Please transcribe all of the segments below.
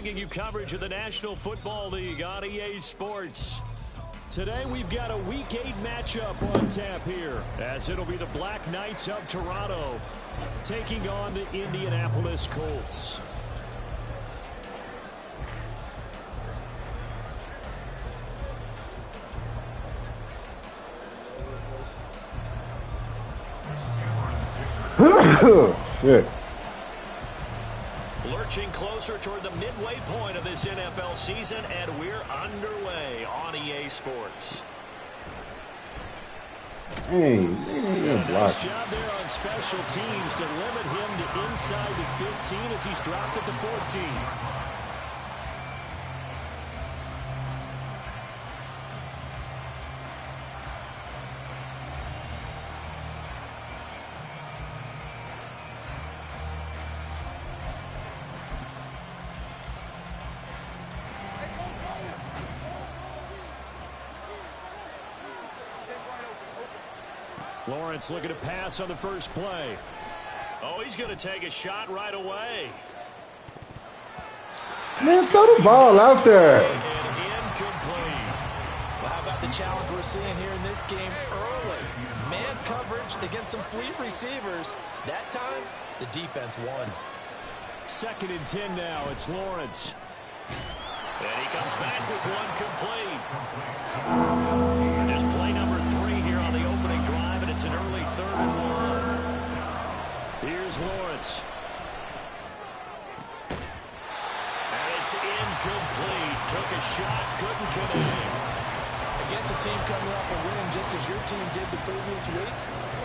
bringing you coverage of the National Football League on EA Sports. Today we've got a Week 8 matchup on tap here, as it'll be the Black Knights of Toronto taking on the Indianapolis Colts. Shit. Lurching closer toward the midway point of this NFL season, and we're underway on EA Sports. Hey, nice job there on special teams to limit him to inside the 15 as he's dropped at the 14. Lawrence looking to pass on the first play. Oh, he's going to take a shot right away. Man, throw the ball out there. Incomplete. Well, how about the challenge we're seeing here in this game early? Man coverage against some fleet receivers. That time, the defense won. 2nd and 10 now. It's Lawrence. And he comes back with one complete. Just play number 3 here on the opening drive, and it's an early 3rd and 1. Here's Lawrence. And it's incomplete. Took a shot, couldn't connect. Against a team coming off a win just as your team did the previous week,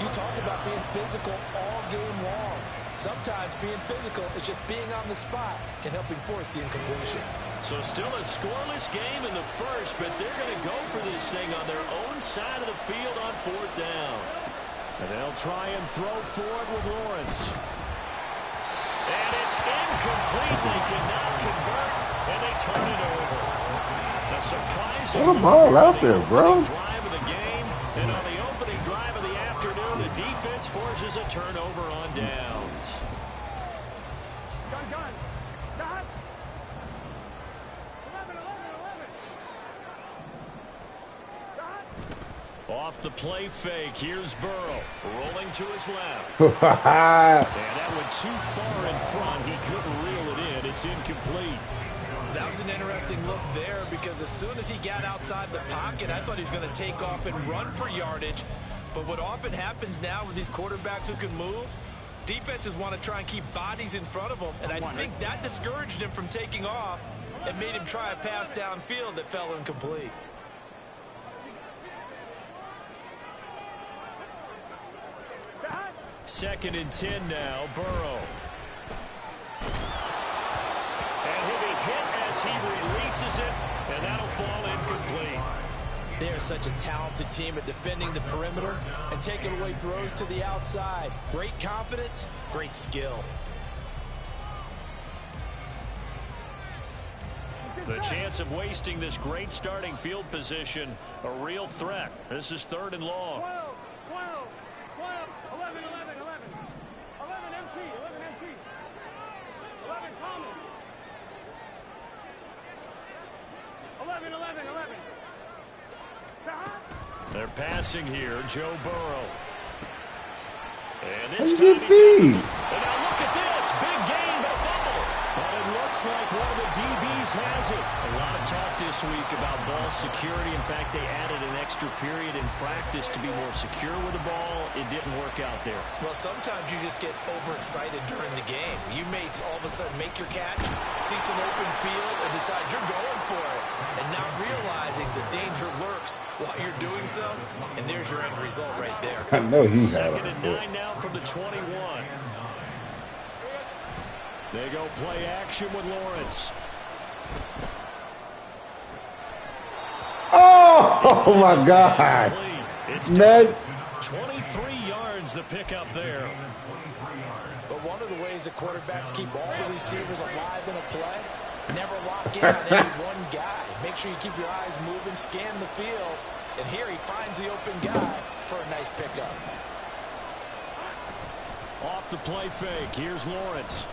you talk about being physical all game long. Sometimes being physical is just being on the spot and helping force the incompletion. So still a scoreless game in the first, but they're going to go for this thing on their own side of the field on 4th down. And they'll try and throw forward with Lawrence. And it's incomplete. They cannot convert, and they turn it over. A surprising throw the ball out there, bro. Drive of the game, and on the opening drive of the afternoon, the defense forces a turnover on downs. Off the play fake, here's Burrow, rolling to his left. And that went too far in front. He couldn't reel it in. It's incomplete. That was an interesting look there because as soon as he got outside the pocket, I thought he was going to take off and run for yardage. But what often happens now with these quarterbacks who can move, defenses want to try and keep bodies in front of them. And I think that discouraged him from taking off and made him try a pass downfield that fell incomplete. Second and 10 now, Burrow. And he'll be hit as he releases it, and that'll fall incomplete. They are such a talented team at defending the perimeter and taking away throws to the outside. Great confidence, great skill. The chance of wasting this great starting field position, a real threat. This is 3rd and long. 12, 11, 11, 11 MT, 11 Thomas, 11. They're passing here, Joe Burrow. And this time he's and now look at this, big gain, but a fumble. But it looks like one of the DBs has it. A lot of talk this week about ball security. In fact, they added an extra period in practice to be more secure with the ball. It didn't work out there. Well, sometimes you just get overexcited during the game. You may all of a sudden make your catch, see some open field, and decide you're going for it. And now realizing the danger lurks while you're doing so, and there's your end result right there. I know he had 2nd and 9 now from the 21. They go play action with Lawrence. Oh my God. It's Man. 23 yards the pickup there. But one of the ways that quarterbacks keep all the receivers alive in a play, never lock in on any one guy. Make sure you keep your eyes moving, scan the field, and here he finds the open guy for a nice pickup. Off the play fake, here's Lawrence.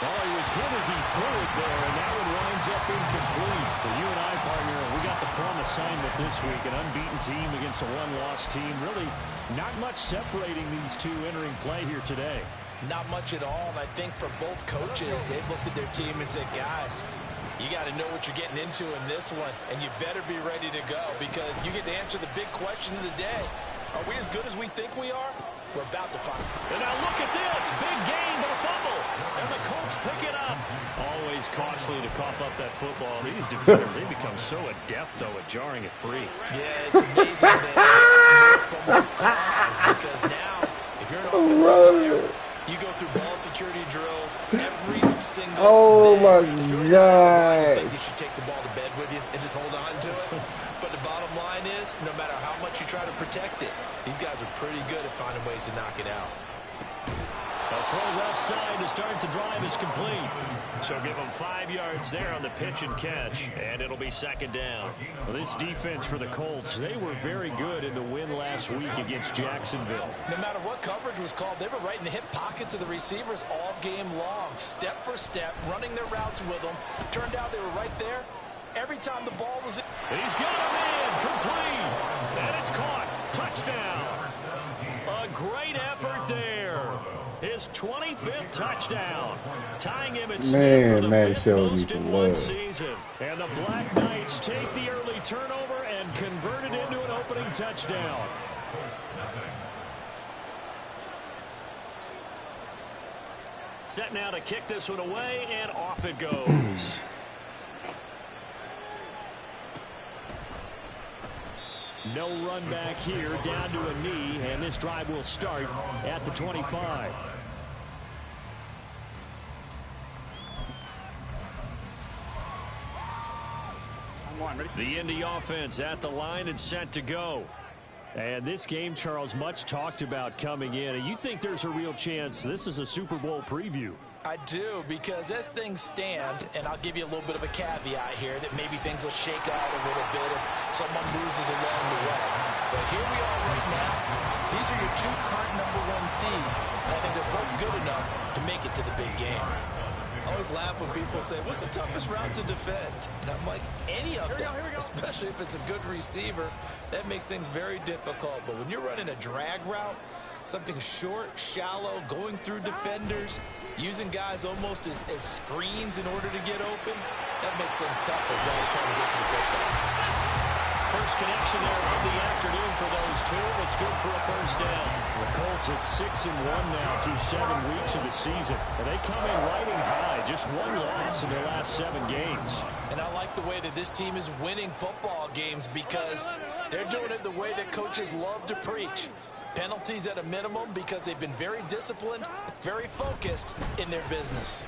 Well, he was hit as he threw it there, and that one winds up incomplete. For you and I, partner, we got the plum assignment this week, an unbeaten team against a one-loss team. Really not much separating these two entering play here today. Not much at all, and I think for both coaches, they've looked at their team and said, guys, you got to know what you're getting into in this one, and you better be ready to go because you get to answer the big question of the day. Are we as good as we think we are? We're about to find out. And now look at this. Big gain, but a fumble. And the Colts pick it up. Always costly to cough up that football. These defenders, they become so adept, though, at jarring it free. Yeah, it's amazing that from those claws because now, if you're an offensive player, you go through ball security drills every single day. Oh, my I think God. you should take the ball to bed with you and just hold on to it. But the bottom line is, no matter how much you try to protect it, these guys are pretty good at finding ways to knock it out. A throw left side to start the drive is complete. So give them 5 yards there on the pitch and catch, and it'll be second down. Well, this defense for the Colts, they were very good in the win last week against Jacksonville. No matter what coverage was called, they were right in the hip pockets of the receivers all game long, step for step, running their routes with them. Turned out they were right there every time the ball was in. He's got him in, complete, and it's caught. Touchdown. A great effort there. His 25th touchdown, tying him at Smith for the fifth most in one season. And the Black Knights take the early turnover and convert it into an opening touchdown. Set now to kick this one away, and off it goes. No run back here, down to a knee, and this drive will start at the 25. The Indy offense at the line and set to go. And this game, Charles, much talked about coming in. And you think there's a real chance this is a Super Bowl preview? I do, because as things stand, and I'll give you a little bit of a caveat here, that maybe things will shake out a little bit if someone loses along the way. But here we are right now. These are your two current #1 seeds, and I think they're both good enough to make it to the big game. I always laugh when people say, what's the toughest route to defend? And I'm like, any of them, especially if it's a good receiver, that makes things very difficult. But when you're running a drag route, something short, shallow, going through defenders, using guys almost as screens in order to get open, that makes things tough for guys trying to get to the football. First connection there of the afternoon for those two. It's good for a first down. The Colts at 6-1 now through 7 weeks of the season. And they come in riding high. Just one loss in their last 7 games. And I like the way that this team is winning football games because they're doing it the way that coaches love to preach. Penalties at a minimum because they've been very disciplined, very focused in their business.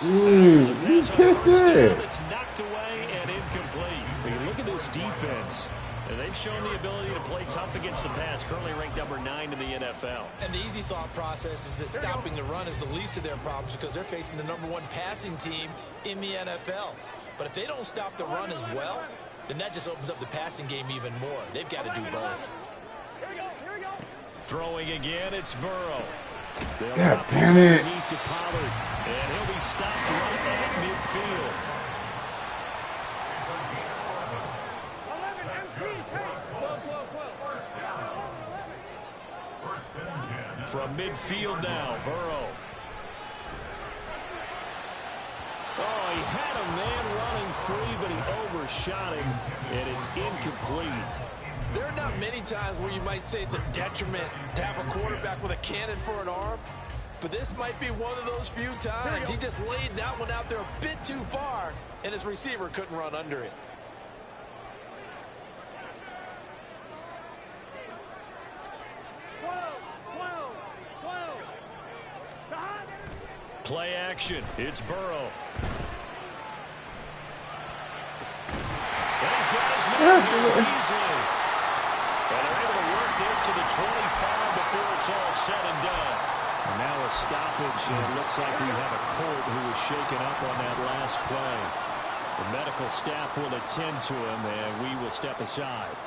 You kissed it. It's knocked away and incomplete. But you look at this defense, and they've shown the ability to play tough against the pass, currently ranked #9 in the NFL. And the easy thought process is that stopping the run is the least of their problems because they're facing the #1 passing team in the NFL. But if they don't stop the run as well, then that just opens up the passing game even more. They've got to do both. Throwing again, it's Burrow. God damn it. To Pollard, and he'll be stopped right at midfield. From midfield now, Burrow. Oh, he had a man running free, but he overshot him, and it's incomplete. There are not many times where you might say it's a detriment to have a quarterback with a cannon for an arm, but this might be one of those few times. He just laid that one out there a bit too far, and his receiver couldn't run under it. Play action. It's Burrow. And he's got his man here easily. And they're able to work this to the 25 before it's all said and done. And now a stoppage, and it looks like we have a Colt who was shaken up on that last play. The medical staff will attend to him, and we will step aside.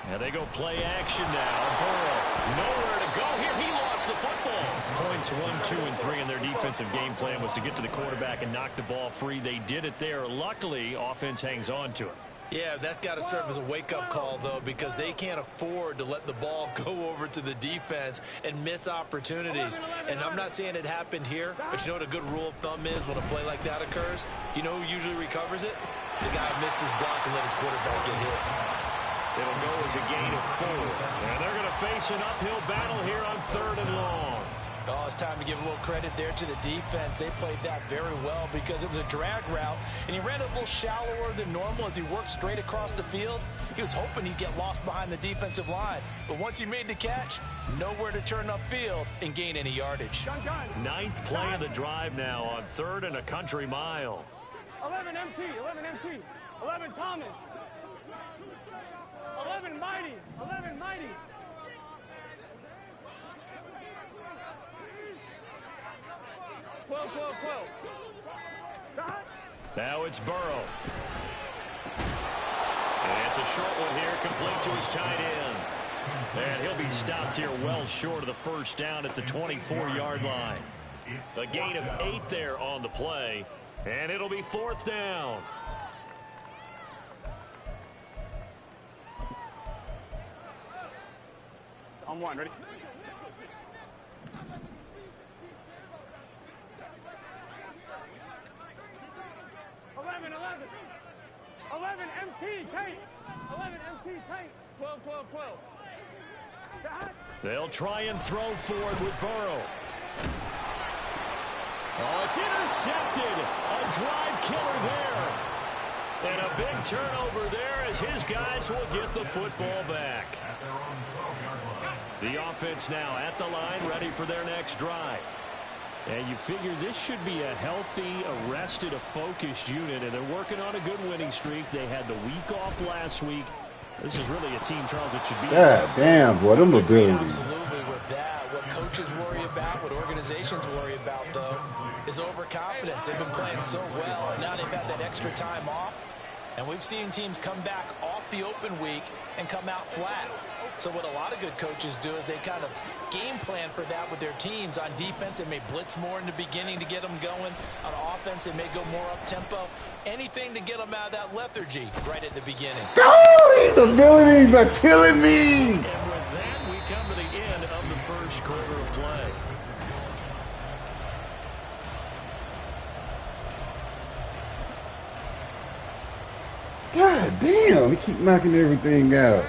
And they go play action now. Burrow, nowhere to go here. He lost the football. points 1, 2, and 3 in their defensive game plan was to get to the quarterback and knock the ball free. They did it there. Luckily, offense hangs on to it. Yeah, that's got to serve as a wake-up call, though, because they can't afford to let the ball go over to the defense and miss opportunities. And I'm not saying it happened here, but you know what a good rule of thumb is when a play like that occurs? You know who usually recovers it? The guy who missed his block and let his quarterback get hit. It'll go as a gain of 4. And they're going to face an uphill battle here on 3rd and long. Oh, it's time to give a little credit there to the defense. They played that very well because it was a drag route, and he ran a little shallower than normal as he worked straight across the field. He was hoping he'd get lost behind the defensive line, but once he made the catch, nowhere to turn upfield and gain any yardage. 9th play of the drive now on 3rd and a country mile. 11 MT, 11 MT, 11 Thomas, 11 Mighty, 11 Mighty. 12, 12, 12. Now it's Burrow. And it's a short one here, complete to his tight end. And he'll be stopped here well short of the first down at the 24-yard line. A gain of 8 there on the play, and it'll be 4th down. On 1, ready? MT, tank. 11 MT, tank. 12, 12, 12. They'll try and throw forward with Burrow. Oh, it's intercepted. A drive killer there. And a big turnover there as his guys will get the football back. The offense now at the line, ready for their next drive. And you figure this should be a healthy, arrested, a focused unit, and they're working on a good winning streak. They had the week off last week. This is really a team, Charles, it should be. God damn, what a mobility. Absolutely with that. What coaches worry about, what organizations worry about, though, is overconfidence. They've been playing so well, and now they've had that extra time off. And we've seen teams come back off the open week and come out flat. So what a lot of good coaches do is they kind of game plan for that with their teams. On defense, they may blitz more in the beginning to get them going. On offense, they may go more up-tempo. Anything to get them out of that lethargy right at the beginning. Oh, these abilities are killing me. And with that, we come to the end of the first quarter of play. God damn, they keep knocking everything out.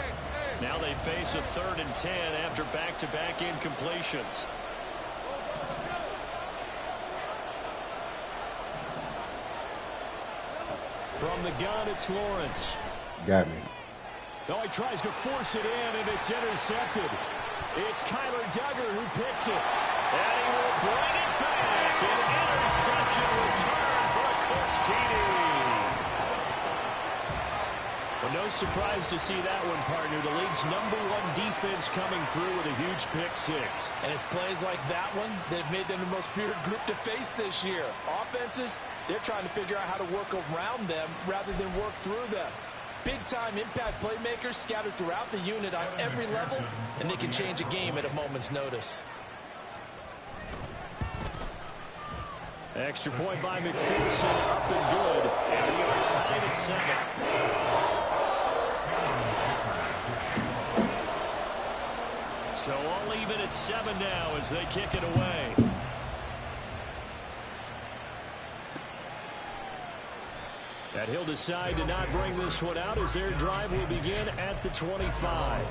Now they face a 3rd and 10 after back-to-back incompletions. From the gun, it's Lawrence. Got me. Oh, he tries to force it in, and it's intercepted. It's Kyler Duggar who picks it. And he will bring it back. An interception return for a Colts TD. Well, no surprise to see that one, partner. The league's #1 defense coming through with a huge pick-6. And it's plays like that one that have made them the most feared group to face this year. Offenses, they're trying to figure out how to work around them rather than work through them. Big-time impact playmakers scattered throughout the unit on every level, and they can change a game at a moment's notice. Extra point by McPherson, up and good. And we are tied at 7. So all even at 7 now as they kick it away. And he'll decide to not bring this one out as their drive will begin at the 25.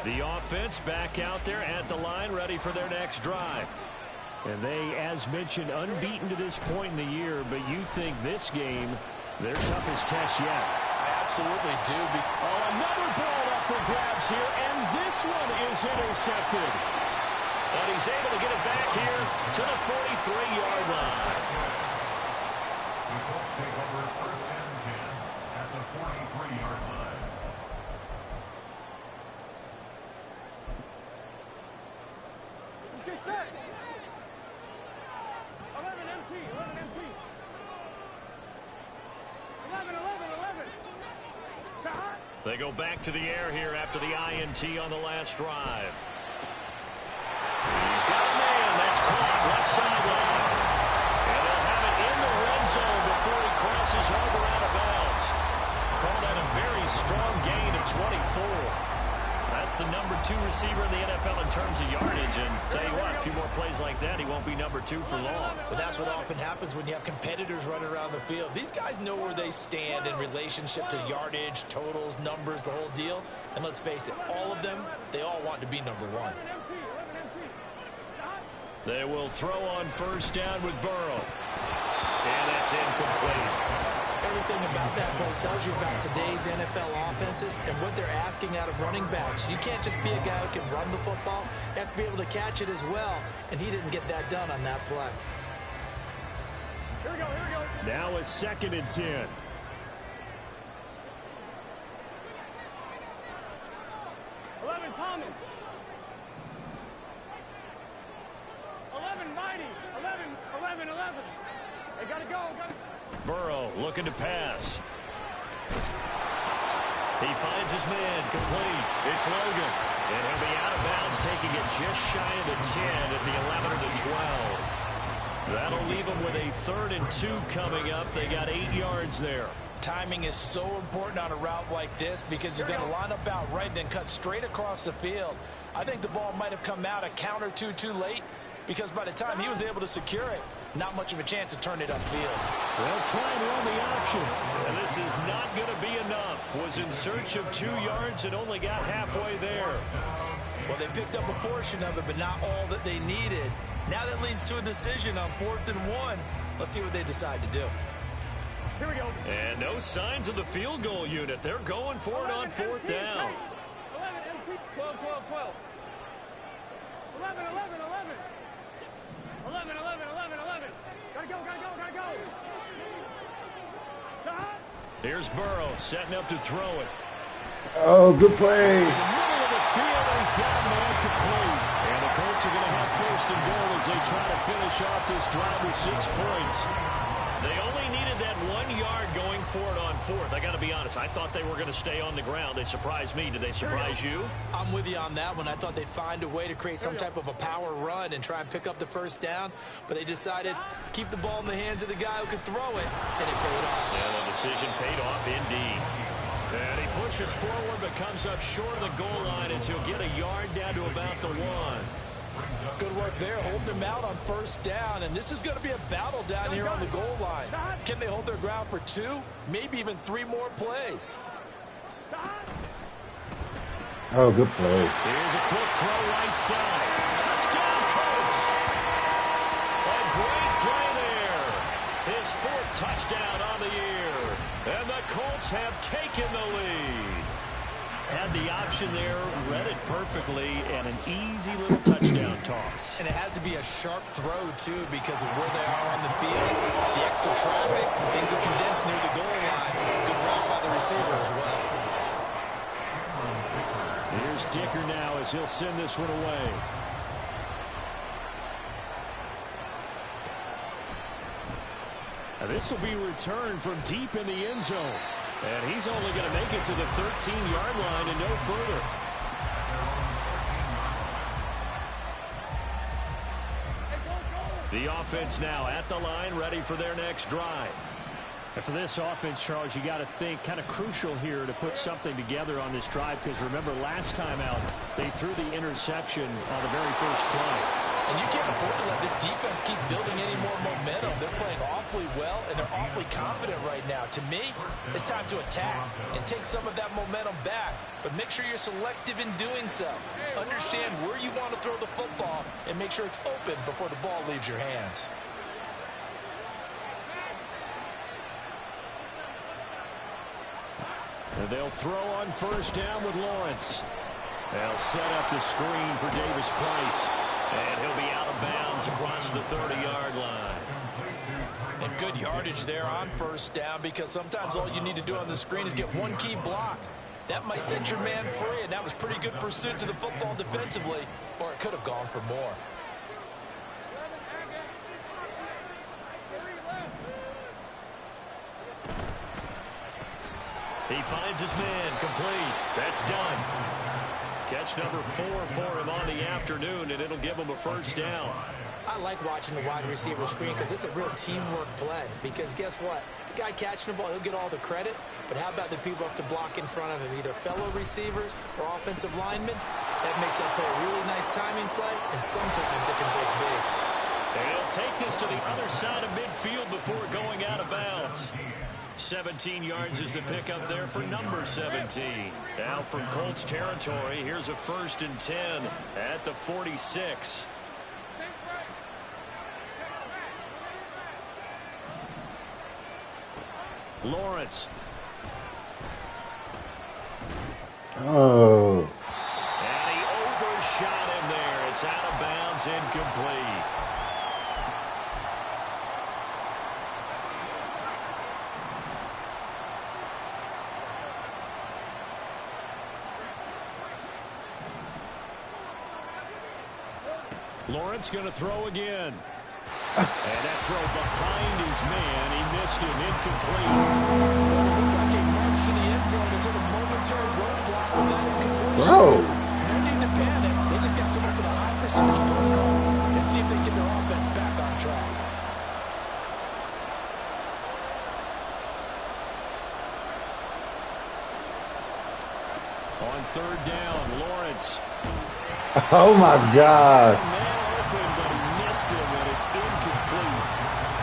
The offense back out there at the line, ready for their next drive. And they, as mentioned, unbeaten to this point in the year, but you think this game, their toughest test yet. I absolutely do. Oh, another ball up for grabs here, and this one is intercepted. And he's able to get it back here to the 43-yard line. The Colts take over 1st and 10 at the 43-yard line. Get set. 11 MT, 11 MT. 11, 11, 11. They go back to the air here after the INT on the last drive. He's got a man. That's caught left sideline. And they'll have it in the red zone before he crosses over out of bounds. Called out a very strong gain of 24. That's the number 2 receiver in the NFL in terms of yardage. And tell you what, a few more plays like that, he won't be number 2 for long. But that's what often happens when you have competitors running around the field. These guys know where they stand in relationship to yardage, totals, numbers, the whole deal. And let's face it, all of them, they all want to be number 1. They will throw on first down with Burrow. And that's incomplete. Everything about that play tells you about today's NFL offenses and what they're asking out of running backs. You can't just be a guy who can run the football. You have to be able to catch it as well, and he didn't get that done on that play. Here we go, here we go. Now a 2nd and 10. Thomas. 11, Mighty. 11. They gotta go. Burrow looking to pass. He finds his man, complete. It's Logan. And he'll be out of bounds, taking it just shy of the 10 at the 11 or the 12. That'll leave them with a 3rd and 2 coming up. They got 8 yards there. Timing is so important on a route like this because he's going to line up out right, then cut straight across the field. I think the ball might have come out a count or two too late because by the time he was able to secure it, not much of a chance to turn it upfield. They'll try and run the option. And this is not going to be enough. Was in search of 2 yards and only got halfway there. Well, they picked up a portion of it, but not all that they needed. Now that leads to a decision on 4th and 1. Let's see what they decide to do. Here we go. And no signs of the field goal unit. They're going for it on 4th down. 11, MT, 12. 11. 11. Gotta go. Here's Burrow setting up to throw it. Oh, good play. In the middle of the field, he's got a man complete. And the Colts are going to have 1st and goal as they try to finish off this drive with 6 points. They only needed that 1 yard going for it on 4th. I got to be honest, I thought they were going to stay on the ground. They surprised me. Did they surprise you? I'm with you on that one. I thought they'd find a way to create some type of a power run and try and pick up the 1st down, but they decided to keep the ball in the hands of the guy who could throw it, and it paid off. Yeah, the decision paid off indeed. And he pushes forward but comes up short of the goal line as he'll get a yard down to about the 1. Good work there, holding them out on 1st down, and this is going to be a battle down here on the goal line. Can they hold their ground for 2, maybe even 3 more plays? Oh, good play. Here's a quick throw right side. Touchdown, Colts! A great play there. His 4th touchdown on the year. And the Colts have taken the lead. Had the option there, read it perfectly, and an easy little touchdown toss. And it has to be a sharp throw, too, because of where they are on the field. The extra traffic, things are condensed near the goal line. Good route by the receiver as well. Here's Dicker now as he'll send this one away. Now this will be returned from deep in the end zone. And he's only going to make it to the 13-yard line and no further. The offense now at the line, ready for their next drive. And for this offense, Charles, you got to think kind of crucial here to put something together on this drive because remember last time out they threw the interception on the very first play. And you can't afford to let this defense keep building any more momentum. They're playing awfully well, and they're awfully confident right now. To me, it's time to attack and take some of that momentum back. But make sure you're selective in doing so. Understand where you want to throw the football and make sure it's open before the ball leaves your hands. And they'll throw on 1st down with Lawrence. They'll set up the screen for Davis Price. And he'll be out of bounds across the 30-yard line. And good yardage there on 1st down because sometimes all you need to do on the screen is get one key block. That might set your man free, and that was pretty good pursuit to the football defensively, or it could have gone for more. He finds his man, complete. That's done. Catch number 4 for him on the afternoon, and it'll give him a first down. I like watching the wide receiver screen because it's a real teamwork play. Because guess what? The guy catching the ball, he'll get all the credit. But how about the people have to block in front of him, either fellow receivers or offensive linemen? That makes that play a really nice timing play, and sometimes it can break big. And he'll take this to the other side of midfield before going out of bounds. 17 yards is the pickup there for number 17. Now from Colts territory, here's a 1st and 10 at the 46. Lawrence. Oh. And he overshot him there. It's out of bounds, incomplete. Lawrence going to throw again. And that throw behind his man. He missed him, incomplete. Well, it looked like a march to the end zone is in a momentary roadblock with that incompletion. Bro. No need to panic. They just got to come up with a high percentage play call and see if they can get their offense back on track. On 3rd down, Lawrence. Oh my God. Man open, but he missed him, and it's incomplete.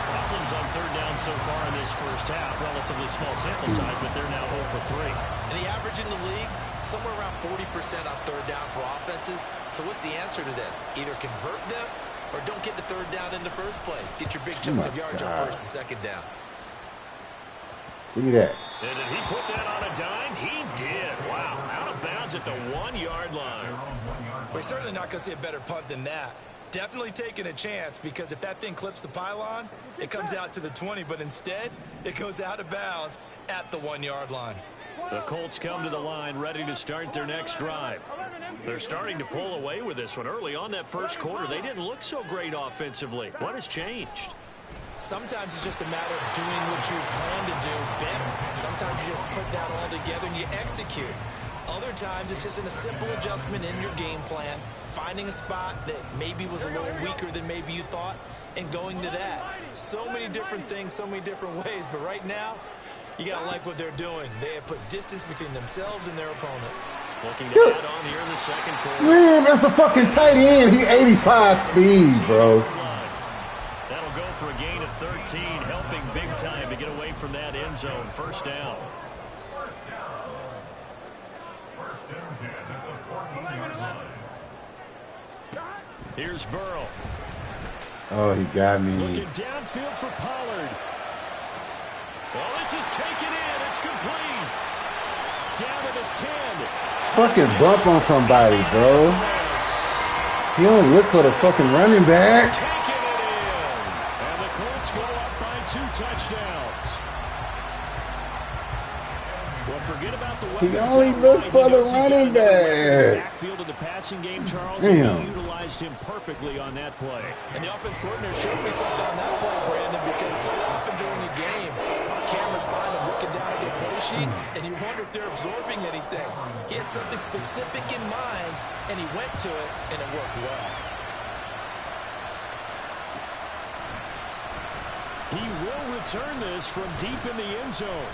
Problems on 3rd down so far in this first half. Relatively small sample size, but they're now 0 for 3. And the average in the league, somewhere around 40% on 3rd down for offenses. So what's the answer to this? Either convert them or don't get the 3rd down in the first place. Get your big chunks of yards on 1st and 2nd down. Look at that. And did he put that on a dime? He did. Wow. Out of bounds at the 1-yard line. We're certainly not going to see a better punt than that. Definitely taking a chance, because if that thing clips the pylon, it comes out to the 20, but instead it goes out of bounds at the 1-yard line. The Colts come to the line ready to start their next drive. They're starting to pull away with this one. Early on that first quarter, they didn't look so great offensively. What has changed? Sometimes it's just a matter of doing what you plan to do better. Sometimes you just put that all together and you execute. Other times it's just in a simple adjustment in your game plan, finding a spot that maybe was a little weaker than maybe you thought, and going to that. So many different things, so many different ways, but right now, you got to like what they're doing. They have put distance between themselves and their opponent. Looking to add on here in the second quarter. Man, that's a fucking tight end. He 85 speed, bro. That'll go for a gain of 13, helping big time to get away from that end zone. 1st down. 1st and 10 at the 14-yard line. Here's Burrow. Oh, he got me. Looking downfield for Pollard. Well, this is taken in. It's complete. Down to the 10. Fucking bump on somebody, bro. He only look for the fucking running back. Taking it in. And the Colts go up by 2 touchdowns. Well, forget about the weapons. He only looked for the running back. Backfield of the passing game, Charles. Damn. And he utilized him perfectly on that play. And the offense coordinator showed me something on that play, Brandon, because so often during a game, our cameras find them looking down at their play sheets, and you wonder if they're absorbing anything. He had something specific in mind, and he went to it, and it worked well. He will return this from deep in the end zone.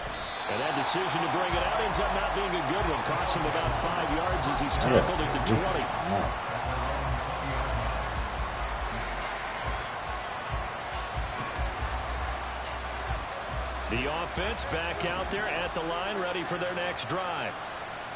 And that decision to bring it out ends up not being a good one. Costs him about 5 yards as he's tackled at the 20. The offense back out there at the line, ready for their next drive.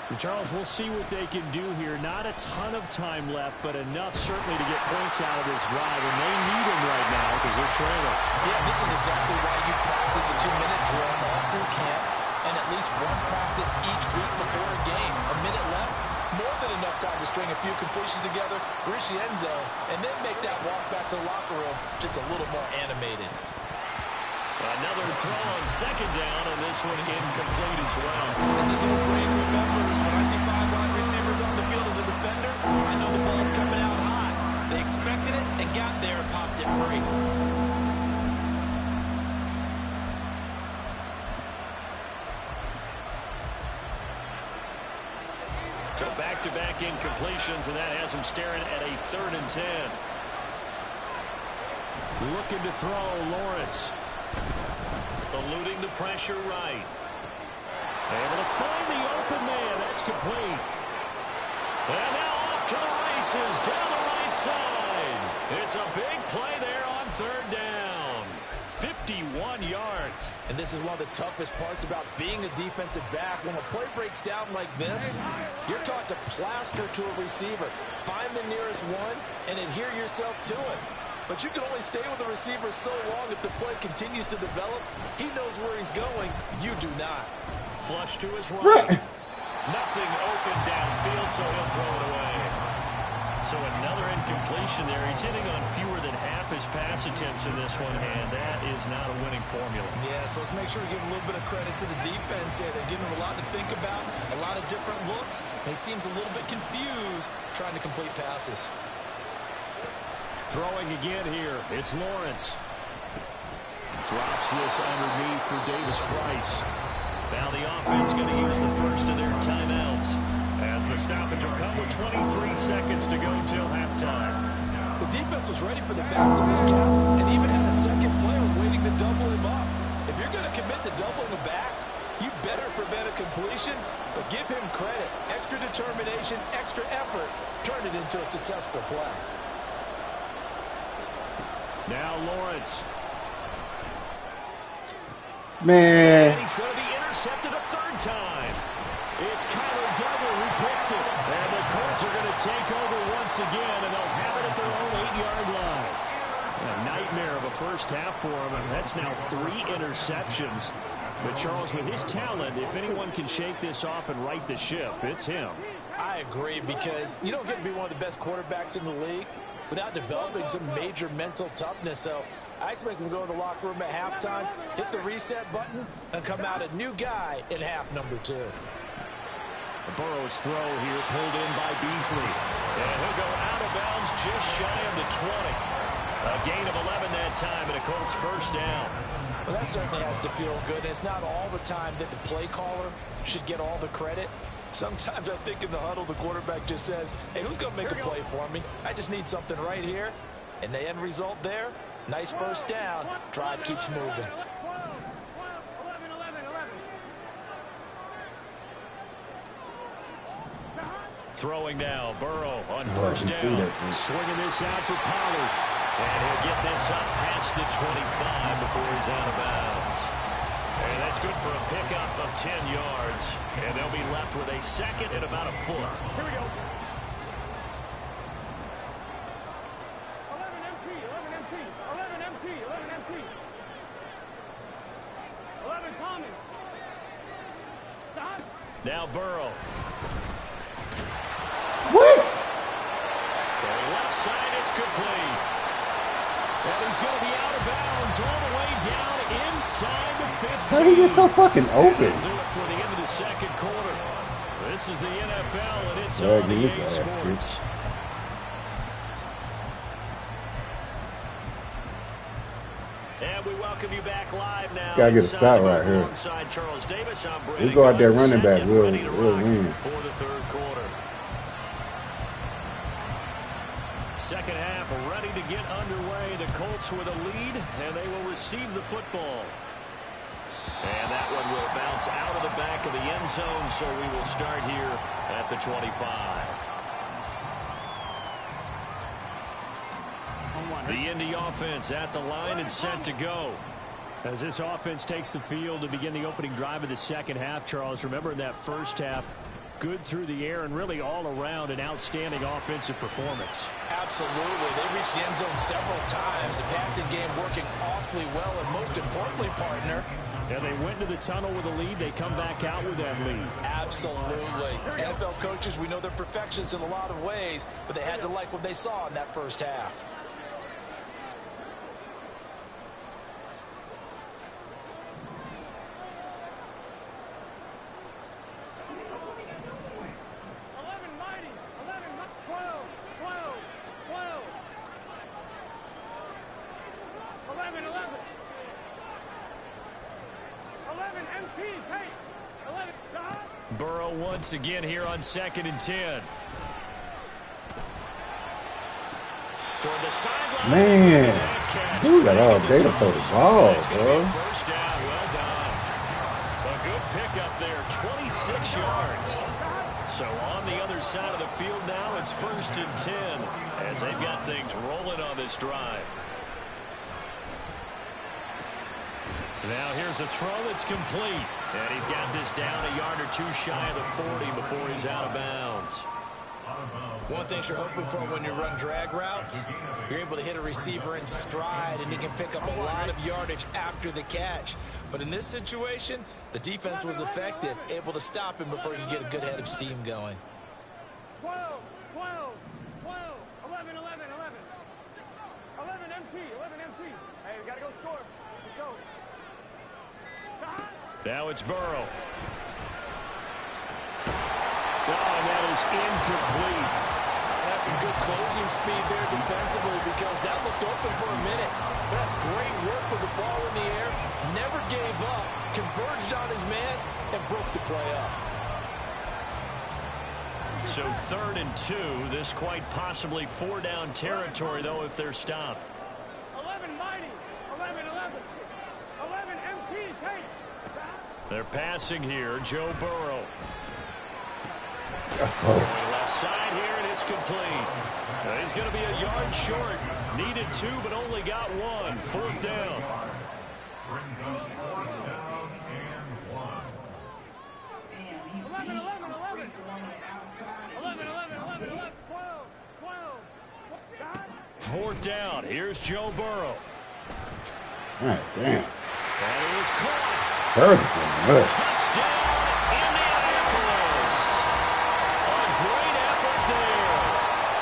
And Charles, we'll see what they can do here. Not a ton of time left, but enough certainly to get points out of this drive. And they need them right now because they're trailing. Yeah, this is exactly why you practice a 2-minute drill all through camp, and at least one practice each week before a game. A minute left, more than enough time to string a few completions together, reach the end zone, and then make that walk back to the locker room just a little more animated. Another throw on 2nd down, and this one incomplete as well. This is what Brain remembers. When I see 5 wide receivers on the field as a defender, I know the ball's coming out high. They expected it and got there and popped it free. back-to-back incompletions, and that has him staring at a 3rd and 10. Looking to throw, Lawrence. Eluding the pressure right. Able to find the open man. That's complete. And now off to the races down the right side. It's a big play there on 3rd down. 51 yards. And this is one of the toughest parts about being a defensive back. When a play breaks down like this, you're taught to plaster to a receiver. Find the nearest one and adhere yourself to it. But you can only stay with the receiver so long if the play continues to develop. He knows where he's going. You do not. Flush to his right. Nothing open downfield, so he'll throw it away. So another incompletion there. He's hitting on fewer than half his pass attempts in this one, and that is not a winning formula. Yeah, so let's make sure we give a little bit of credit to the defense here. They're giving him a lot to think about, a lot of different looks, and he seems a little bit confused trying to complete passes. Throwing again here, it's Lawrence. Drops this underneath for Davis-Price. Now the offense going to use the first of their timeouts as the stoppage will come with 23 seconds to go till halftime. The defense was ready for the back to back out and even had a second player waiting to double him up. If you're going to commit to doubling the back, you better prevent a completion, but give him credit. Extra determination, extra effort, turn it into a successful play. Now Lawrence. Man. And he's going to be intercepted a 3rd time. It's Kyler Duggar who picks it. And the Colts are going to take over once again, and they'll have it at their own 8-yard line. A nightmare of a first half for him, and that's now 3 interceptions. But Charles, with his talent, if anyone can shake this off and right the ship, it's him. I agree, because you don't get to be one of the best quarterbacks in the league without developing some major mental toughness. So I expect him to go in the locker room at halftime, hit the reset button, and come out a new guy in half number 2. Burrow's throw here pulled in by Beasley. And he'll go out of bounds just shy of the 20. A gain of 11 that time, and a Colts first down. Well, that certainly has to feel good. It's not all the time that the play caller should get all the credit. Sometimes I think in the huddle, the quarterback just says, hey, who's going to make a play for me? I just need something right here. And the end result there, nice first down. Drive keeps moving. Throwing now, Burrow on first down. Swinging this out for Pollard. And he'll get this up past the 25 before he's out of bounds. And that's good for a pickup of 10 yards. And they'll be left with a 2nd and about a foot. Here we go. 11 MT, 11 MT, 11 MT, 11 MT. 11 Thomas. Stop. Now Burrow. What? So left side, it's complete. And he's going to be out of bounds all the way down inside the 15. How did he get so fucking open? That'll do it for the end of the 2nd quarter. This is the NFL, and it's Yeah, on you EA look at it, Sports. And we welcome you back live now. Gotta get a stop right here. Alongside Charles Davis, I'm Brandon We go out there Glenn, running back, set we'll and ready to rock win. for the 3rd quarter. Second half ready to get underway. The Colts with a lead, and they will receive the football. And that one will bounce out of the back of the end zone, so we will start here at the 25. The Indy offense at the line and set to go. As this offense takes the field to begin the opening drive of the second half, Charles, remember in that first half, good through the air and really all around an outstanding offensive performance. Absolutely. They reached the end zone several times. The passing game working awfully well, and most importantly, partner, and they went to the tunnel with a lead. They come back out with that lead. Absolutely. NFL coaches, we know they're perfectionists in a lot of ways, but they had to like what they saw in that first half. Burrow once again here on 2nd and 10. Toward the sideline. Man, dude got all day to throw the ball, bro. First down, well done. A good pickup there, 26 yards. So on the other side of the field now, it's 1st and 10 as they've got things rolling on this drive. Now here's a throw that's complete. And he's got this down a yard or two shy of the 40 before he's out of bounds. One thing you're hoping for when you run drag routes, you're able to hit a receiver in stride and he can pick up a lot of yardage after the catch. But in this situation, the defense was effective, able to stop him before he could get a good head of steam going. 12, 12, 12, 11, 11, 11. 11 MT, 11 MT. Hey, we got to go score. Let's go. Now it's Burrow. Oh, and that is incomplete. That's some good closing speed there defensively because that looked open for a minute. That's great work with the ball in the air. Never gave up, converged on his man, and broke the play up. So 3rd and 2. This quite possibly 4-down territory, though, if they're stopped. 11 mighty, 11, 11. 11 MT, take. They're passing here. Joe Burrow. Oh. Left side here, and it's complete. He's going to be a yard short. Needed 2, but only got 1. 4th down. Brings up 4th down and 1. 11, 11, 11. 11, 11, 11, 11, 12, 12. 4th down. Here's Joe Burrow. God damn. And he was caught. First one, look. Touchdown, Indianapolis. A great effort there.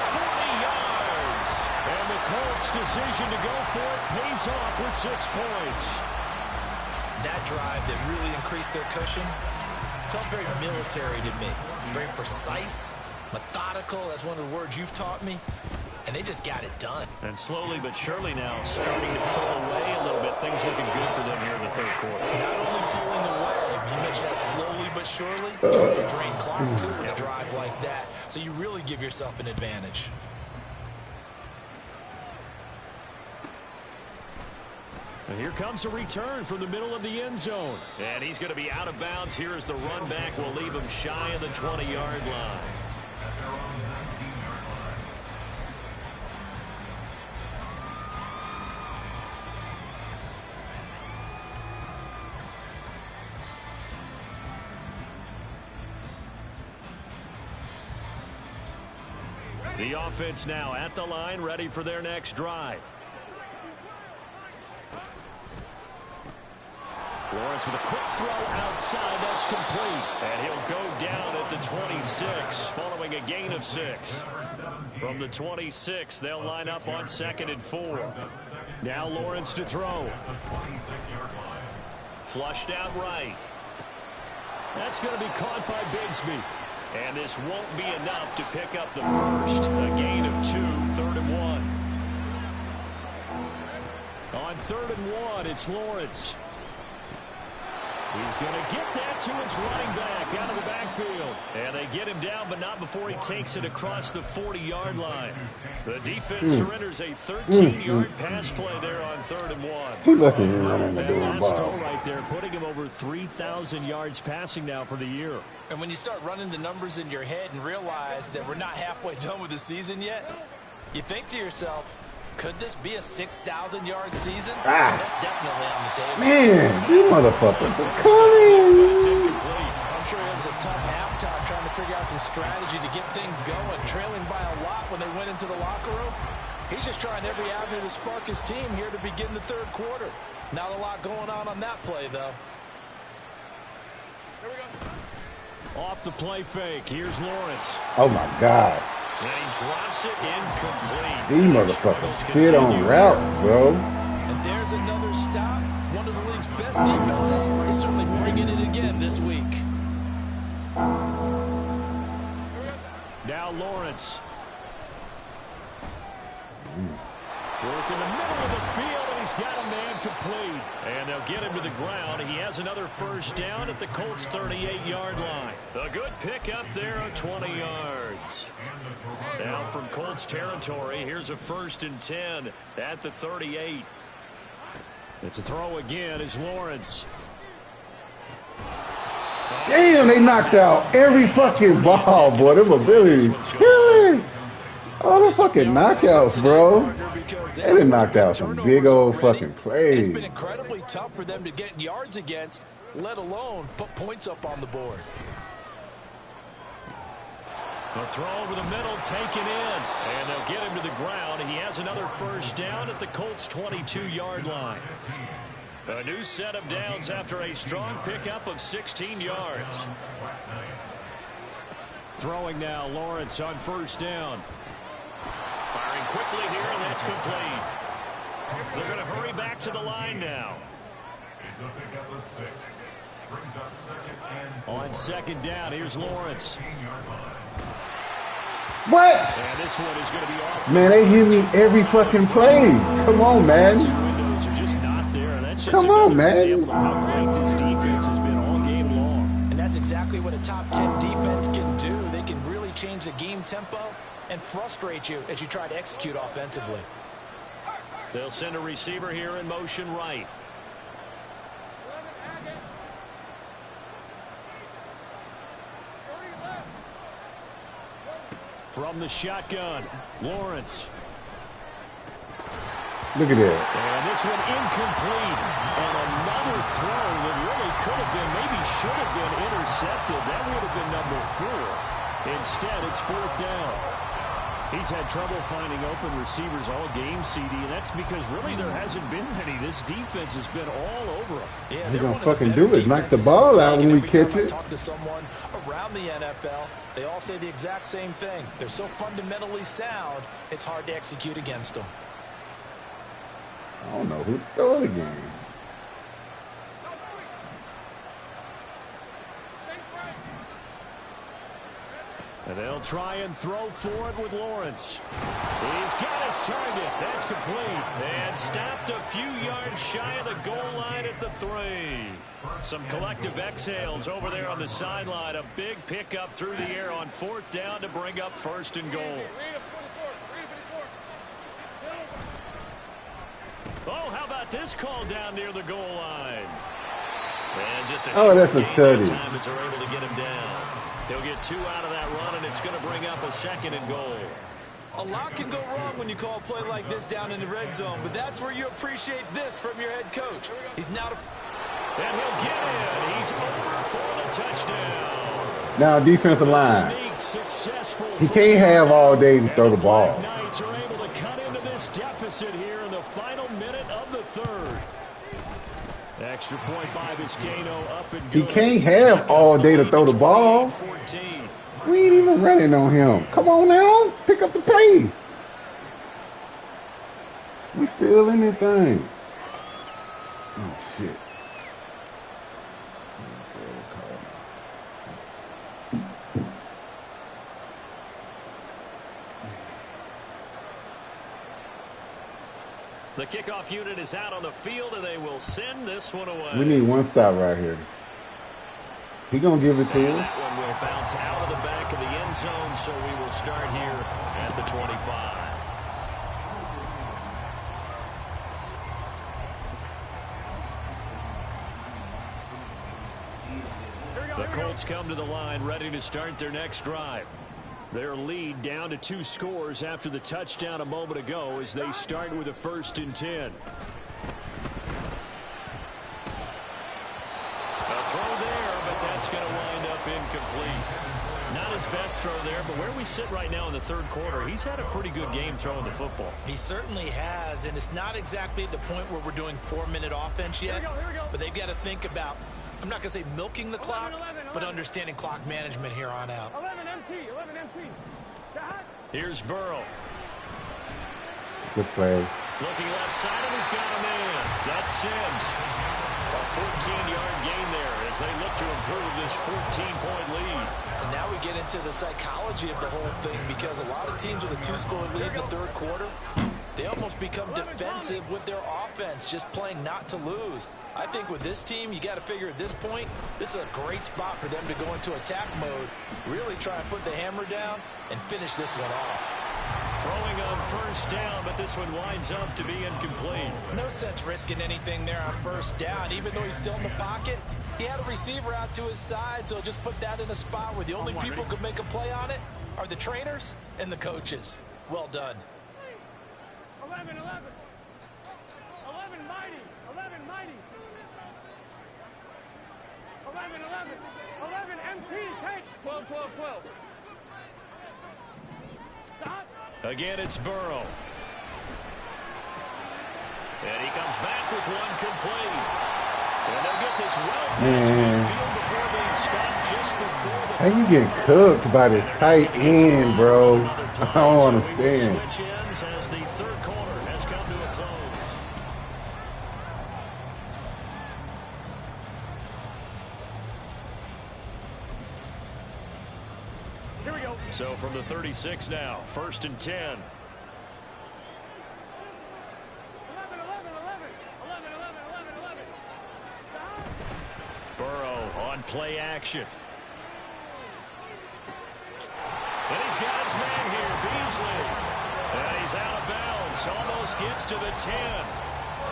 40 yards. And the Colts' decision to go for it pays off with 6 points. That drive that really increased their cushion felt very military to me. Very precise, methodical, that's one of the words you've taught me. And they just got it done. And slowly but surely now starting to pull away a little bit. Things looking good for them here in the 3rd quarter. Not only pulling away, but you mentioned that slowly but surely. You also drain clock, too, with a drive like that. So you really give yourself an advantage. And here comes a return from the middle of the end zone. And he's going to be out of bounds here as the run back will leave him shy of the 20-yard line. At their own 19-yard line. The offense now at the line, ready for their next drive. Lawrence with a quick throw outside. That's complete. And he'll go down at the 26 following a gain of 6. From the 26, they'll line up on 2nd and 4. Now Lawrence to throw. Flushed out right. That's going to be caught by Bigsby. And this won't be enough to pick up the first. A gain of 2, 3rd and 1. On 3rd and 1, it's Lawrence. He's going to get that to his running back out of the backfield. And they get him down, but not before he takes it across the 40-yard line. The defense surrenders a 13-yard pass play there on 3rd and 1. He lucky he running the That damn last throw ball. right there, putting him over 3,000 yards passing now for the year. And when you start running the numbers in your head and realize that we're not halfway done with the season yet, you think to yourself, could this be a 6,000-yard season? Ah. That's definitely on the table. Man, these motherfuckers are coming. It's incomplete. I'm sure it was a tough halftime trying to figure out some strategy to get things going, trailing by a lot when they went into the locker room. He's just trying every avenue to spark his team here to begin the 3rd quarter. Not a lot going on that play, though. Here we go. Off the play fake, here's Lawrence. Oh my God. And he drops it incomplete. These motherfuckers fit on routes, bro. And there's another stop. One of the league's best defenses is certainly bringing it again this week. Now Lawrence. Work in the middle of the field, and he's got a man incomplete. And they'll get him to the ground. He has another first down at the Colts' 38-yard line. A good pickup there of 20 yards. Now from Colts territory, here's a 1st and 10 at the 38. It's a throw again is Lawrence. Damn, they knocked out every fucking ball, boy. Them abilities killing. All the fucking knockouts, bro. They done knocked out some big old fucking plays. It's been incredibly tough for them to get yards against, let alone put points up on the board. A throw over the middle taken in. And they'll get him to the ground. He has another first down at the Colts' 22-yard line. A new set of downs after a strong pickup of 16 yards. Throwing now, Lawrence on first down. Firing quickly here, and that's complete. They're going to hurry back to the line now. It's a pickup of 6. Brings up 2nd and 4. On second down, here's Lawrence. 15-yard line. What? And this one is going to be off. Man, they hit me every fucking play. Come on, man. Windows are just not there. That's just Come on, man. example of how great this defense has been all game long. And that's exactly what a top 10 defense can do. They can really change the game tempo and frustrate you as you try to execute offensively. They'll send a receiver here in motion right. From the shotgun, Lawrence. Look at that. And this one incomplete. And another throw that really could have been, maybe should have been intercepted. That would have been number 4. Instead, it's 4th down. He's had trouble finding open receivers all game, CD, and that's because really there hasn't been any. This defense has been all over him. Yeah, They're gonna fucking do it. Knock the ball out when we catch it. Talk to someone around the NFL, they all say the exact same thing. They're so fundamentally sound, it's hard to execute against them. I don't know who throw it again. And they'll try and throw for it with Lawrence. He's got his target. That's complete. And stopped a few yards shy of the goal line at the 3. Some collective exhales over there on the sideline. A big pickup through the air on 4th down to bring up 1st and goal. Oh, how about this call down near the goal line? And just a that's a tutty. time as they're able to get him down. He'll get 2 out of that run, and it's going to bring up a 2nd and goal. A lot can go wrong when you call a play like this down in the red zone, but that's where you appreciate this from your head coach. He's now... And he'll get in. He's over for the touchdown. Now, defensive line. Sneak successful. He can't have all day to throw the ball. Knights are able to cut into this deficit here in the final minute of the 3rd. Extra point by Vizcaino up and He good. can't have all day to throw the ball. 14. We ain't even running on him. Come on now. Pick up the pace. We still in this thing. Oh, shit. The kickoff unit is out on the field, and they will send this one away. We need one stop right here. He gonna give it to And us. that one will bounce out of the back of the end zone, so we will start here at the 25. The Colts come to the line ready to start their next drive. Their lead down to 2 scores after the touchdown a moment ago as they start with a 1st and 10. A throw there, but that's going to wind up incomplete. Not his best throw there, but where we sit right now in the 3rd quarter, he's had a pretty good game throwing the football. He certainly has, and it's not exactly at the point where we're doing 4-minute offense yet, but they've got to think about, I'm not going to say milking the clock, but understanding clock management here on out. 11 MT, 11 MT. Here's Burrow. Good play. Looking left side, and he's got a man. That's Sims. A 14-yard gain there as they look to improve this 14-point lead. And now we get into the psychology of the whole thing, because a lot of teams with a 2-score lead in the 3rd quarter, they almost become defensive with their offense, just playing not to lose. I think with this team, you got to figure at this point, this is a great spot for them to go into attack mode, really try and put the hammer down and finish this one off. Throwing on first down, but this one winds up to be incomplete. No sense risking anything there on first down. Even though he's still in the pocket, he had a receiver out to his side, so just put that in a spot where the only people who could make a play on it are the trainers and the coaches. Well done. 11, 11. 11, mighty. 11, mighty. 11, 11. 11, MT, take. 12, 12, 12. Stop. Again, it's Burrow. And he comes back with one complete. And they'll get this well past midfield before being stopped just before the... How you get cooked by this tight end, bro? I don't understand. Switch ends as the third quarter has come to a close. Here we go. So from the 36 now, 1st and 10. 11, 11, 11. 11, 11, 11, 11. Stop. Burrow on play action. And he's got his man here, Beasley. And he's out of bounds, almost gets to the 10.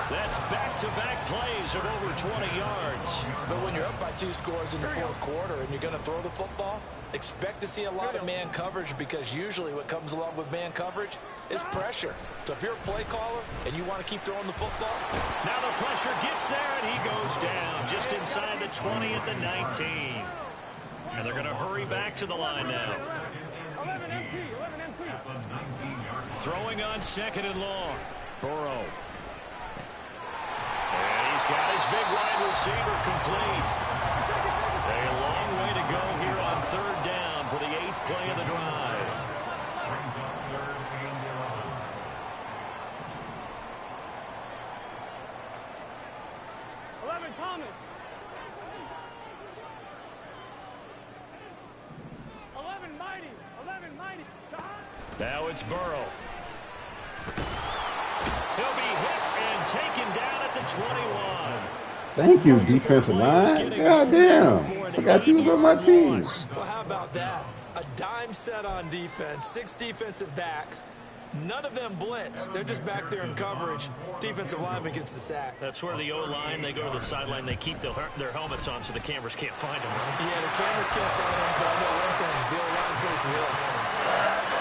That's back-to-back plays of over 20 yards. But when you're up by 2 scores in the fourth quarter and you're going to throw the football, expect to see a lot of man coverage, because usually what comes along with man coverage is pressure. So if you're a play caller and you want to keep throwing the football. Now the pressure gets there, and he goes down just inside the 20 at the 19. And they're going to hurry back to the line now. 11, MT. 11, MT. Throwing on 2nd and long. Burrow. And he's got his big wide receiver complete. A long way to go here on 3rd down for the 8th play of the drive. 11, Thomas. 11, mighty. 11, mighty. Stop. Now it's Burrow. He'll be hit and taken down at the 21. Thank you, defensive line. God damn. Forgot you was on my team. Well, how about that? A dime set on defense, 6 defensive backs. None of them blitz. They're just back there in coverage. Defensive lineman gets the sack. That's where the O-line, they go to the sideline, they keep their helmets on so the cameras can't find them. Right? Yeah, the cameras can't find them, but I know one thing. The O-line coach will.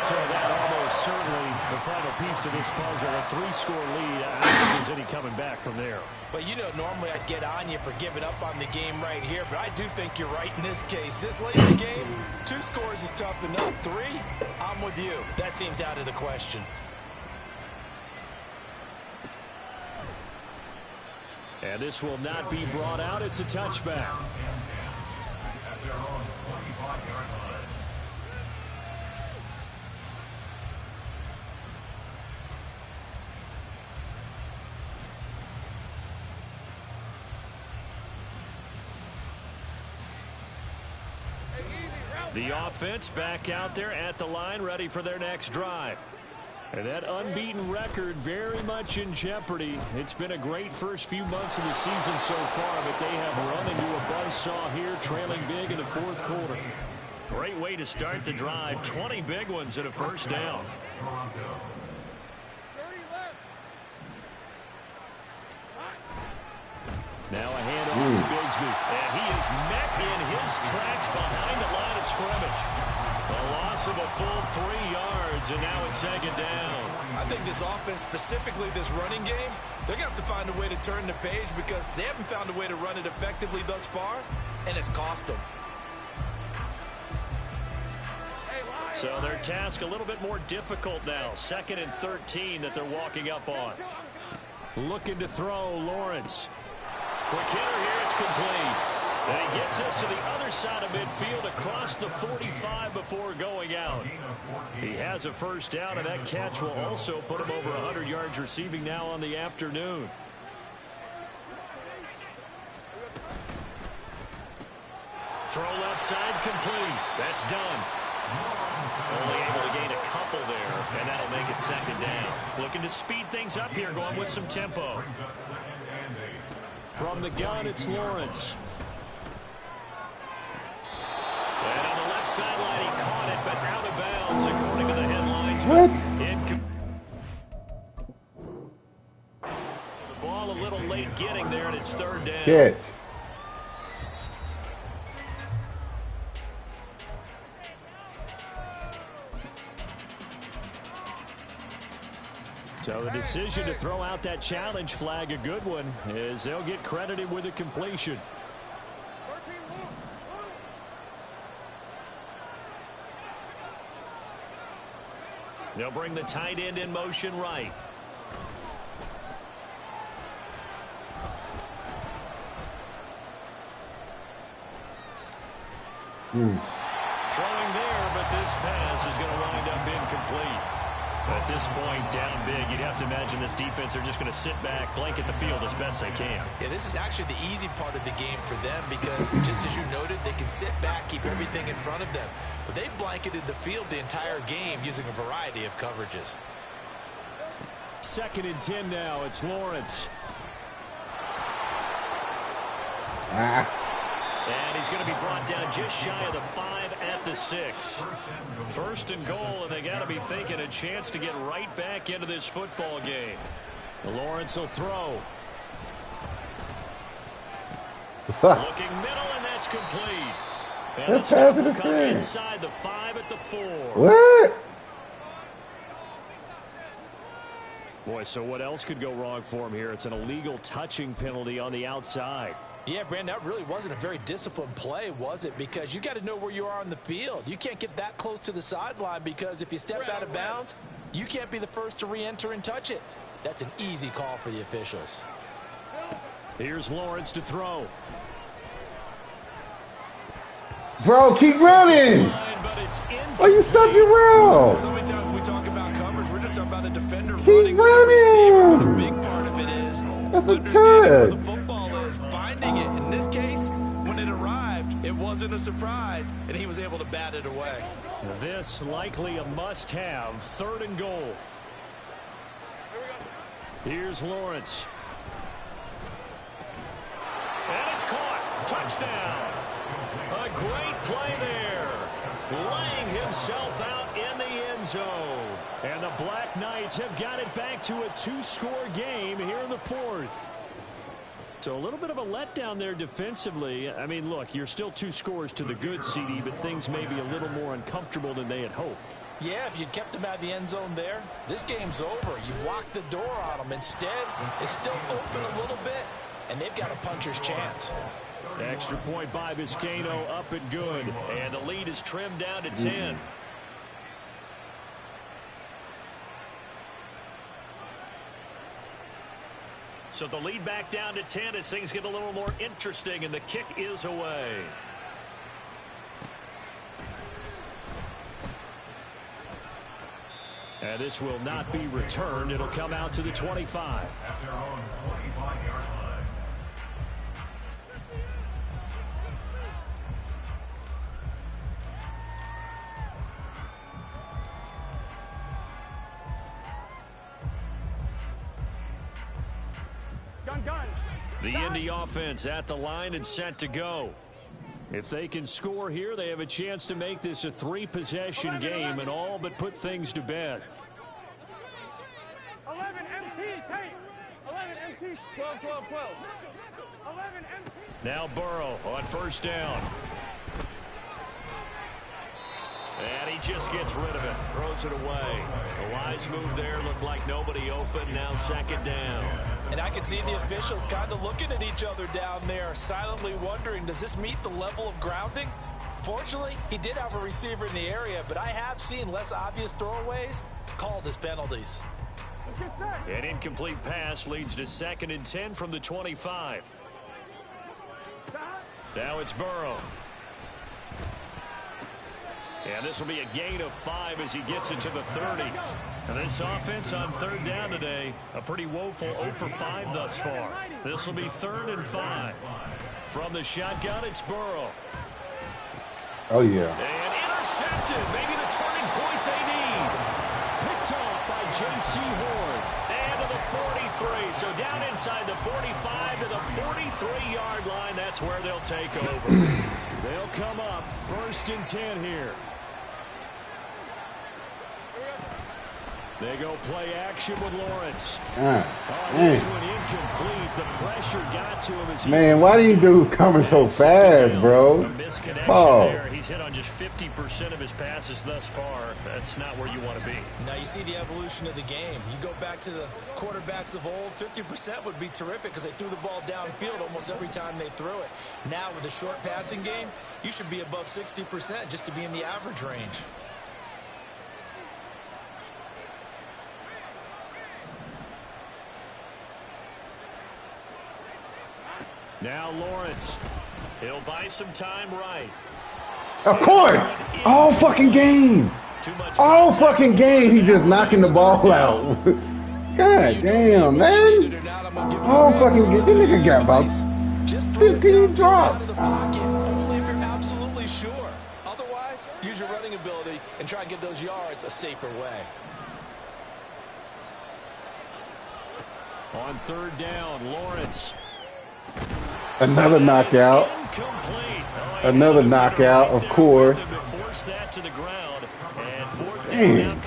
So that almost certainly the final piece to this puzzle, a 3-score lead. I don't think there's any coming back from there. But you know, normally I'd get on you for giving up on the game right here, but I do think you're right in this case. This late in the game, 2 scores is tough enough. 3, I'm with you. That seems out of the question. And this will not be brought out. It's a touchback. At their own 25-yard line. The offense back out there at the line, ready for their next drive. And that unbeaten record very much in jeopardy. It's been a great first few months of the season so far, but they have run into a buzzsaw here, trailing big in the 4th quarter. Great way to start the drive. 20 big ones and a first down. Toronto. 30 left. Now a handoff to Bigsby. And he is met in his tracks behind the line of scrimmage. A loss of a full 3 yards, and now it's 2nd down. I think this offense, specifically this running game, they're going to have to find a way to turn the page because they haven't found a way to run it effectively thus far, and it's cost them. So their task a little bit more difficult now. 2nd and 13 that they're walking up on. Looking to throw, Lawrence. Quick hitter here, it's complete. And he gets us to the other side of midfield across the 45 before going out. He has a first down, and that catch will also put him over 100 yards receiving now on the afternoon. Throw left side complete. That's done. Only able to gain a couple there, and that'll make it 2nd down. Looking to speed things up here, going with some tempo. From the gun, it's Lawrence. And on the left sideline, he caught it, but out of bounds, according to the headlines. What? So the ball a little late getting there, and it's 3rd down. Catch. So the decision to throw out that challenge flag, a good one, as they'll get credited with a completion. They'll bring the tight end in motion right. Throwing there, but this pass is going to wind up incomplete. At this point, down big, you'd have to imagine this defense are just going to sit back, blanket the field as best they can. Yeah, this is actually the easy part of the game for them because, just as you noted, they can sit back, keep everything in front of them. But they blanketed the field the entire game using a variety of coverages. 2nd and 10 now. It's Lawrence. And he's going to be brought down just shy of the 5 at the 6. 1st and goal, and they got to be thinking a chance to get right back into this football game. Lawrence will throw. Looking middle, and that's complete. And That's the stop will pass come interference. inside the 5 at the 4. What? Boy, so what else could go wrong for him here? It's an illegal touching penalty on the outside. Yeah, Brandon, that really wasn't a very disciplined play, was it? Because you got to know where you are on the field. You can't get that close to the sideline because if you step out of bounds, you can't be the first to re-enter and touch it. That's an easy call for the officials. Here's Lawrence to throw. Bro, keep running. But it's Why you stop your route? So many times when we talk about coverage, we're just talking about a defender Keep running with a receiver. But a running. big part of it is That's a understanding where the touch. football is, finding it. In this case, when it arrived, it wasn't a surprise, and he was able to bat it away. This likely a must-have. 3rd and goal. Here's Lawrence. And it's caught. Touchdown. A great play there. Laying himself out in the end zone. And the Black Knights have got it back to a 2-score game here in the 4th. So a little bit of a letdown there defensively. I mean, look, you're still 2 scores to the good, CD, but things may be a little more uncomfortable than they had hoped. Yeah, if you'd kept him out of the end zone there, this game's over. You've locked the door on him. Instead, it's still open a little bit, and they've got a puncher's chance. Extra point by Vizcaino, up and good. And the lead is trimmed down to 10. So the lead back down to 10 as things get a little more interesting, and the kick is away. And this will not be returned. It'll come out to the 25. At their own 25-yard line. Gun. The Indy offense at the line and set to go. If they can score here, they have a chance to make this a 3-possession game and all but put things to bed. 11 MT, tape. 11 MT, 12. 11 MT. Now Burrow on 1st down. And he just gets rid of it. Throws it away. A wise move there. Looked like nobody open. Now 2nd down. And I can see the officials kind of looking at each other down there, silently wondering, does this meet the level of grounding? Fortunately, he did have a receiver in the area, but I have seen less obvious throwaways called as penalties. Let's get set. An incomplete pass leads to 2nd and 10 from the 25. Stop. Now it's Burrow. And this will be a gain of 5 as he gets it to the 30. And this offense on 3rd down today, a pretty woeful 0 for 5 thus far. This will be 3rd and 5. From the shotgun, it's Burrow. Oh, yeah. And intercepted. Maybe the turning point they need. Picked off by J.C. Horn. And to the 43. So down inside the 45 to the 43-yard line. That's where they'll take over. They'll come up 1st and 10 here. They go play action with Lawrence. This one incomplete. The pressure got to him as he Man, why do you dudes coming so fast, bro? A misconnection there. He's hit on just 50% of his passes thus far. That's not where you want to be. Now you see the evolution of the game. You go back to the quarterbacks of old, 50% would be terrific because they threw the ball downfield almost every time they threw it. Now with the short passing game, you should be above 60% just to be in the average range. Now Lawrence. He'll buy some time right. Of course. All fucking game. All fucking game. He just knocking the ball out. God damn, man. All fucking game. This nigga got about 15 drops. Only if you're absolutely sure. Otherwise, use your running ability and try and get those yards a safer way. On 3rd down, Lawrence. Another knockout. Another knockout, of course. Damn.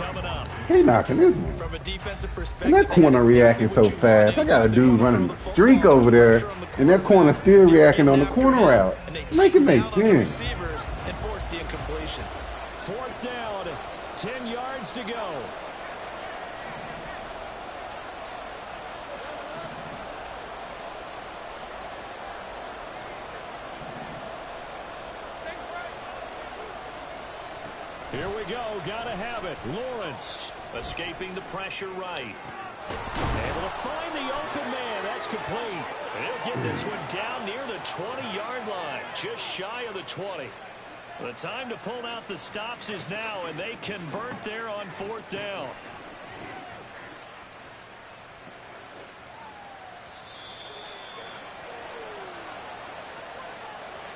He knocking this one. From a defensive perspective, And that corner reacting so fast. I got a dude running a streak over there, and that corner still reacting on the corner route. Make it make sense. And force the incompletion. 4th down, 10 yards to go. Here we go. Gotta have it. Lawrence escaping the pressure right. Able to find the open man. That's complete. And he'll get this one down near the 20-yard line. Just shy of the 20. The time to pull out the stops is now, and they convert there on 4th down.